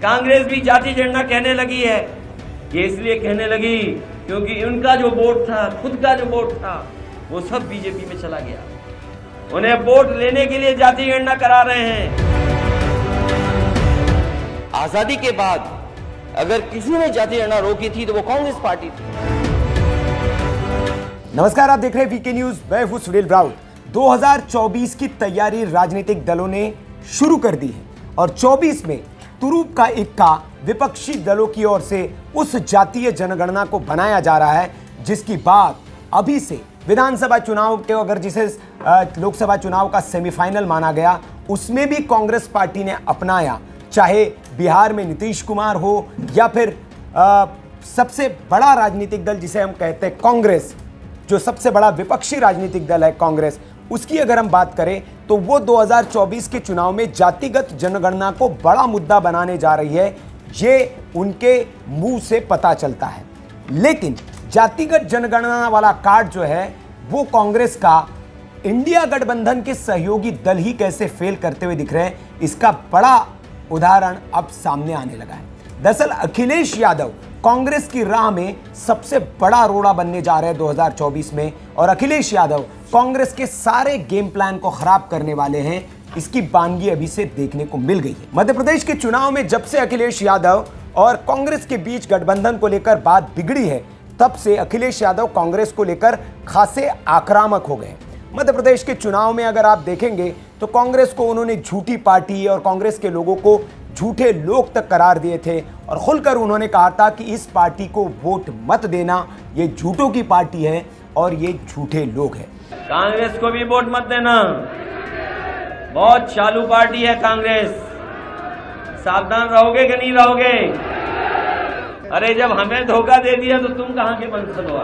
कांग्रेस भी जाति जनगणना कहने लगी है। ये इसलिए कहने लगी क्योंकि उनका जो वोट था, खुद का जो वोट था, वो सब बीजेपी में चला गया। उन्हें वोट लेने के लिए जाति गणना करा रहे हैं। आजादी के बाद अगर किसी ने जाति गणना रोकी थी तो वो कांग्रेस पार्टी थी। नमस्कार, आप देख रहे हैं वीके न्यूज। मैं हूं सुनील राउत। 2024 की तैयारी राजनीतिक दलों ने शुरू कर दी है और 24 में तुरूप का इक्का विपक्षी दलों की ओर से उस जातीय जनगणना को बनाया जा रहा है जिसकी बात अभी से विधानसभा चुनाव के, अगर जिसे लोकसभा चुनाव का सेमीफाइनल माना गया, उसमें भी कांग्रेस पार्टी ने अपनाया। चाहे बिहार में नीतीश कुमार हो या फिर सबसे बड़ा राजनीतिक दल जिसे हम कहते हैं कांग्रेस, जो सबसे बड़ा विपक्षी राजनीतिक दल है कांग्रेस, उसकी अगर हम बात करें तो वो 2024 के चुनाव में जातिगत जनगणना को बड़ा मुद्दा बनाने जा रही है। ये उनके मुंह से पता चलता है। लेकिन जातिगत जनगणना वाला कार्ड जो है वो कांग्रेस का इंडिया गठबंधन के सहयोगी दल ही कैसे फेल करते हुए दिख रहे हैं, इसका बड़ा उदाहरण अब सामने आने लगा है। दरअसल अखिलेश यादव कांग्रेस की राह में सबसे बड़ा रोड़ा बनने जा रहे हैं 2024 में, और अखिलेश यादव कांग्रेस के सारे गेम प्लान को खराब करने वाले हैं। इसकी बानगी अभी से देखने को मिल गई है। मध्य प्रदेश के चुनाव में जब से अखिलेश यादव और कांग्रेस के बीच गठबंधन को लेकर बात बिगड़ी है, तब से अखिलेश यादव कांग्रेस को लेकर खासे आक्रामक हो गए। मध्य प्रदेश के चुनाव में अगर आप देखेंगे तो कांग्रेस को उन्होंने झूठी पार्टी और कांग्रेस के लोगों को झूठे लोग तक करार दिए थे और खुलकर उन्होंने कहा था कि इस पार्टी को वोट मत देना, ये झूठों की पार्टी है और ये झूठे लोग हैं। कांग्रेस को भी वोट मत देना, बहुत चालू पार्टी है कांग्रेस। सावधान रहोगे कि नहीं रहोगे? अरे जब हमें धोखा दे दिया तो तुम कहां के बंसल हो?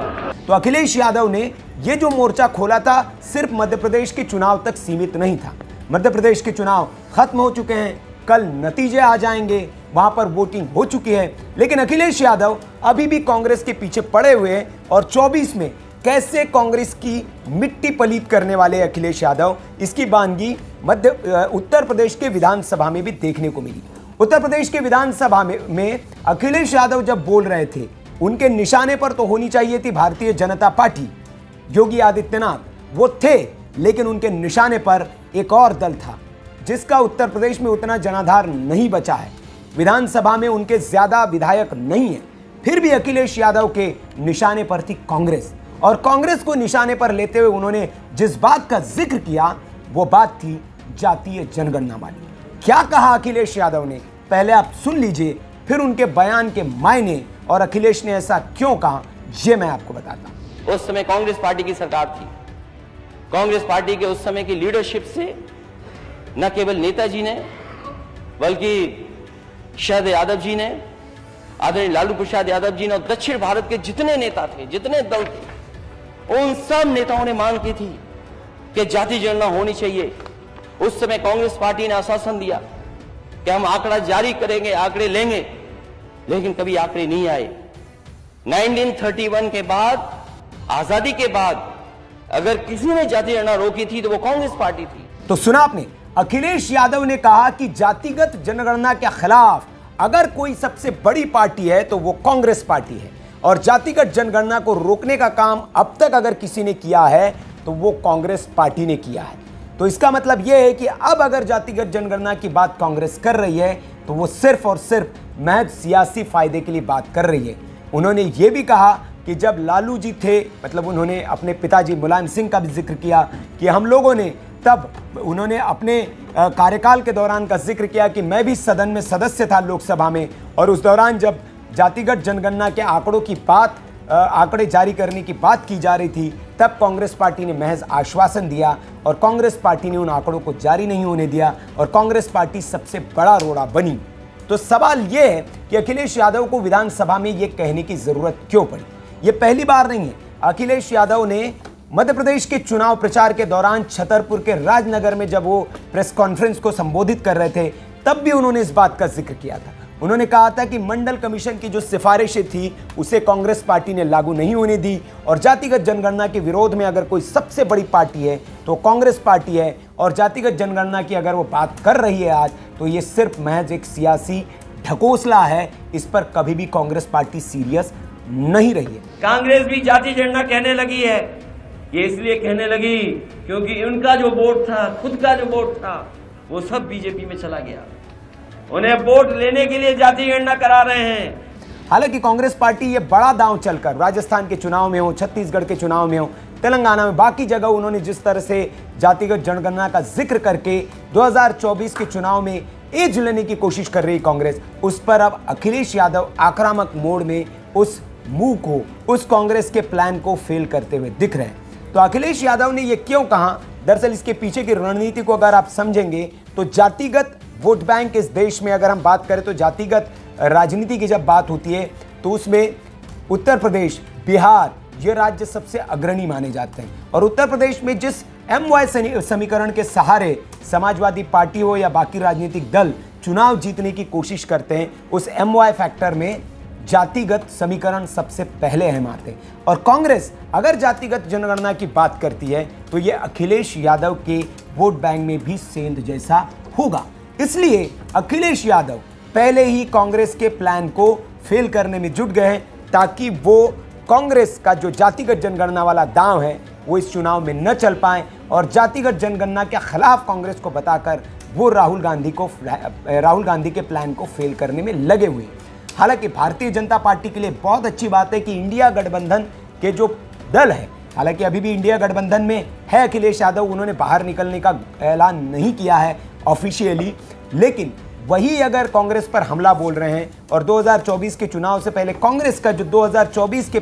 तो अखिलेश यादव ने ये जो मोर्चा खोला था सिर्फ मध्य प्रदेश के चुनाव तक सीमित नहीं था। मध्य प्रदेश के चुनाव खत्म हो चुके हैं, कल नतीजे आ जाएंगे, वहां पर वोटिंग हो चुकी है, लेकिन अखिलेश यादव अभी भी कांग्रेस के पीछे पड़े हुए हैं। और 24 में कैसे कांग्रेस की मिट्टी पलीत करने वाले अखिलेश यादव, इसकी बानगी उत्तर प्रदेश के विधानसभा में भी देखने को मिली। उत्तर प्रदेश के विधानसभा में अखिलेश यादव जब बोल रहे थे, उनके निशाने पर तो होनी चाहिए थी भारतीय जनता पार्टी, योगी आदित्यनाथ, वो थे, लेकिन उनके निशाने पर एक और दल था जिसका उत्तर प्रदेश में उतना जनाधार नहीं बचा है। विधानसभा में उनके ज्यादा विधायक नहीं है, फिर भी अखिलेश यादव के निशाने पर थी कांग्रेस। और कांग्रेस को निशाने पर लेते हुए उन्होंने जिस बात का जिक्र किया वो बात थी जातीय जनगणना वाली। क्या कहा अखिलेश यादव ने, पहले आप सुन लीजिए, फिर उनके बयान के मायने और अखिलेश ने ऐसा क्यों कहा ये मैं आपको बताता हूं। उस समय कांग्रेस पार्टी की सरकार थी। कांग्रेस पार्टी के उस समय की लीडरशिप से न केवल नेताजी ने बल्कि शरद यादव जी ने, आदरणीय लालू प्रसाद यादव जी ने, और दक्षिण भारत के जितने नेता थे, जितने दल थे, उन सब नेताओं ने मांग की थी कि जाति जनगणना होनी चाहिए। उस समय कांग्रेस पार्टी ने आश्वासन दिया कि हम आंकड़ा जारी करेंगे, आंकड़े लेंगे, लेकिन कभी आंकड़े नहीं आए। 1931 के बाद, आजादी के बाद अगर किसी ने जाति गणना रोकी थी तो वो कांग्रेस पार्टी थी। तो सुना आपने, अखिलेश यादव ने कहा कि जातिगत जनगणना के खिलाफ अगर कोई सबसे बड़ी पार्टी है तो वो कांग्रेस पार्टी है, और जातिगत जनगणना को रोकने का काम अब तक अगर किसी ने किया है तो वो कांग्रेस पार्टी ने किया है। तो इसका मतलब यह है कि अब अगर जातिगत जनगणना की बात कांग्रेस कर रही है तो वो सिर्फ और सिर्फ महज सियासी फायदे के लिए बात कर रही है। उन्होंने ये भी कहा कि जब लालू जी थे, मतलब उन्होंने अपने पिताजी मुलायम सिंह का भी जिक्र किया कि हम लोगों ने, तब उन्होंने अपने कार्यकाल के दौरान का जिक्र किया कि मैं भी सदन में सदस्य था लोकसभा में, और उस दौरान जब जातिगत जनगणना के आंकड़ों की बात, आंकड़े जारी करने की बात की जा रही थी, तब कांग्रेस पार्टी ने महज आश्वासन दिया और कांग्रेस पार्टी ने उन आंकड़ों को जारी नहीं होने दिया और कांग्रेस पार्टी सबसे बड़ा रोड़ा बनी। तो सवाल यह है कि अखिलेश यादव को विधानसभा में यह कहने की जरूरत क्यों पड़ी? यह पहली बार नहीं है। अखिलेश यादव ने मध्य प्रदेश के चुनाव प्रचार के दौरान छतरपुर के राजनगर में जब वो प्रेस कॉन्फ्रेंस को संबोधित कर रहे थे, तब भी उन्होंने इस बात का जिक्र किया था। उन्होंने कहा था कि मंडल कमीशन की जो सिफारिशें थी उसे कांग्रेस पार्टी ने लागू नहीं होने दी, और जातिगत जनगणना के विरोध में अगर कोई सबसे बड़ी पार्टी है तो कांग्रेस पार्टी है, और जातिगत जनगणना की अगर वो बात कर रही है आज, तो ये सिर्फ महज एक सियासी ढकोसला है, इस पर कभी भी कांग्रेस पार्टी सीरियस नहीं रही है। कांग्रेस भी जाति जनगणना कहने लगी है। ये इसलिए कहने लगी क्योंकि उनका जो वोट था, खुद का जो वोट था, वो सब बीजेपी में चला गया। उन्हें वोट लेने के लिए जाति गणना करा रहे हैं। हालांकि कांग्रेस पार्टी ये बड़ा दांव चलकर राजस्थान के चुनाव में हो, छत्तीसगढ़ के चुनाव में हो, तेलंगाना में, बाकी जगह उन्होंने जिस तरह से जातिगत जनगणना का जिक्र करके 2024 के चुनाव में एज लेने की कोशिश कर रही कांग्रेस, उस पर अब अखिलेश यादव आक्रामक मोड में उस मूव को, उस कांग्रेस के प्लान को फेल करते हुए दिख रहे हैं। तो अखिलेश यादव ने ये क्यों कहा? दरअसल इसके पीछे की रणनीति को अगर आप समझेंगे तो जातिगत वोट बैंक इस देश में अगर हम बात करें तो जातिगत राजनीति की जब बात होती है तो उसमें उत्तर प्रदेश, बिहार ये राज्य सबसे अग्रणी माने जाते हैं। और उत्तर प्रदेश में जिस MY समीकरण के सहारे समाजवादी पार्टी हो या बाकी राजनीतिक दल चुनाव जीतने की कोशिश करते हैं, उस MY फैक्टर में जातिगत समीकरण सबसे पहले अहम आते हैं। और कांग्रेस अगर जातिगत जनगणना की बात करती है तो ये अखिलेश यादव के वोट बैंक में भी सेंध जैसा होगा। इसलिए अखिलेश यादव पहले ही कांग्रेस के प्लान को फेल करने में जुट गए हैं ताकि वो कांग्रेस का जो जातिगत जनगणना वाला दांव है वो इस चुनाव में न चल पाए और जातिगत जनगणना के खिलाफ कांग्रेस को बताकर वो राहुल गांधी के प्लान को फेल करने में लगे हुए। हालांकि भारतीय जनता पार्टी के लिए बहुत अच्छी बात है कि इंडिया गठबंधन के जो दल है, हालांकि अभी भी इंडिया गठबंधन में है अखिलेश यादव, उन्होंने बाहर निकलने का ऐलान नहीं किया है ऑफिशियली, लेकिन वही अगर कांग्रेस पर हमला बोल रहे हैं और 2024 के चुनाव से पहले कांग्रेस का जो 2024 के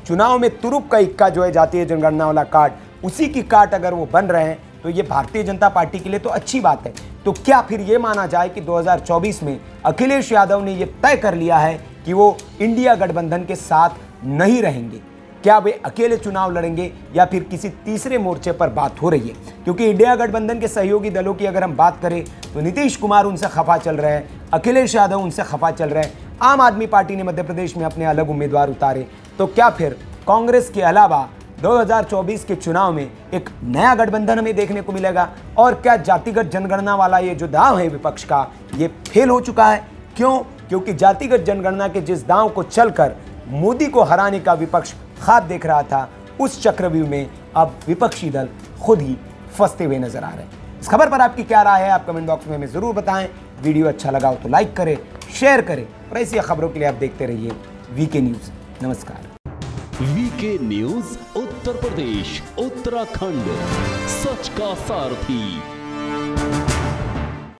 चुनाव में तुरुप का इक्का जो है जातीय जनगणना वाला कार्ड, उसी की काट अगर वो बन रहे हैं तो ये भारतीय जनता पार्टी के लिए तो अच्छी बात है। तो क्या फिर ये माना जाए कि 2024 में अखिलेश यादव ने ये तय कर लिया है कि वो इंडिया गठबंधन के साथ नहीं रहेंगे? क्या वे अकेले चुनाव लड़ेंगे या फिर किसी तीसरे मोर्चे पर बात हो रही है? क्योंकि इंडिया गठबंधन के सहयोगी दलों की अगर हम बात करें तो नीतीश कुमार उनसे खफा चल रहे हैं, अखिलेश यादव उनसे खफा चल रहे हैं, आम आदमी पार्टी ने मध्य प्रदेश में अपने अलग उम्मीदवार उतारे। तो क्या फिर कांग्रेस के अलावा 2024 के चुनाव में एक नया गठबंधन हमें देखने को मिलेगा? और क्या जातिगत जनगणना वाला ये जो दांव है विपक्ष का, ये फेल हो चुका है? क्यों? क्योंकि जातिगत जनगणना के जिस दांव को चलकर मोदी को हराने का विपक्ष ख्वाब देख रहा था, उस चक्रव्यूह में अब विपक्षी दल खुद ही फंसते हुए नजर आ रहे हैं। इस खबर पर आपकी क्या राय है? आप कमेंट बॉक्स में हमें जरूर बताएं। वीडियो अच्छा लगा हो तो लाइक करें, शेयर करें और ऐसी खबरों के लिए आप देखते रहिए वीके न्यूज। नमस्कार। वीके न्यूज उत्तर प्रदेश, उत्तराखंड, सच का सारथी।